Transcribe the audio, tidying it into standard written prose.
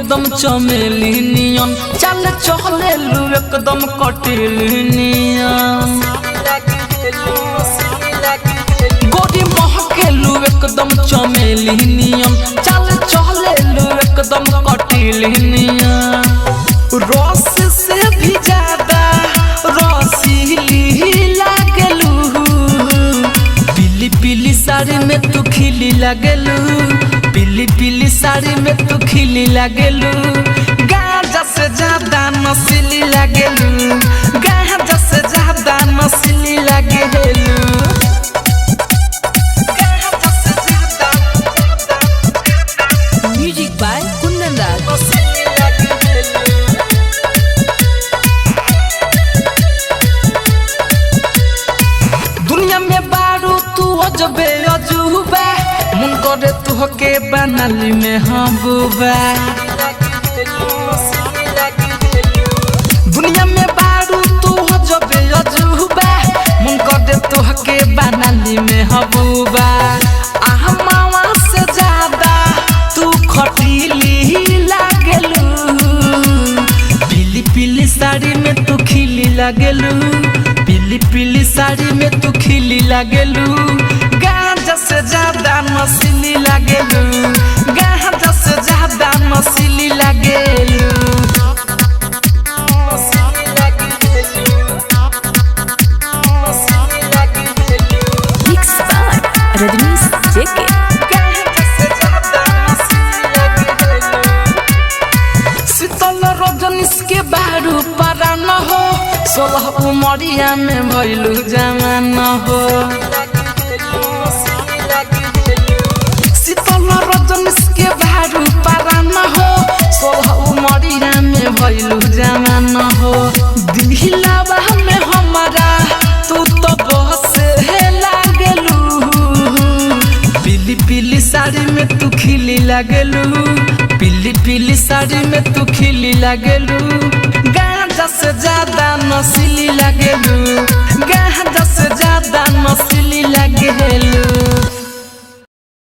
एकदम चमेली नियन चल चलेलू एकदम कटिली नियन गोरी महकेलू एकदम चमेली नियन चल चलेलू एकदम कटिली नियन रस से भी ज्यादा रसीली लागलू पीली पीली साड़ी में तू खिली लागलू पीली पीली साड़ी में तू खिली लागलू गाजा से ज्यादा नसीली लागलू गाजा से ज्यादा नसीली लागलू म्यूजिक बाय कुंदन राज। दुनिया में बारू तू अजबे अजूबा मन करे तू के बनाली में हबूबा दुनिया में बारू तू अजबे अजूबा मन करे तू के बनाली में हबूबा आहमावा से ज्यादा तू खटीली लागलू पीली पीली साड़ी में तू खिली लागलू पीली पीली साड़ी में तू खिली लागलू गाजा से ज्यादा नसीली लागलू गाजा से ज्यादा नसीली लागलू मिक्स बाय रजनीश जेके। शीतल रजनीश के बारू पारा न हो 16 उमरिया में भइलू जवान हो शीतल रजनीश के बारू पारा न हो 16 उमरिया में भइलू जवान हो दिलवा में हमारा तू तो बसे लागलू पीली पीली साड़ी में तू खिली लागलू पीली पीली साड़ी में तू खिली लागलू गाजा से ज्यादा नसीली लागलू गाजा से ज्यादा नसीली लागलू।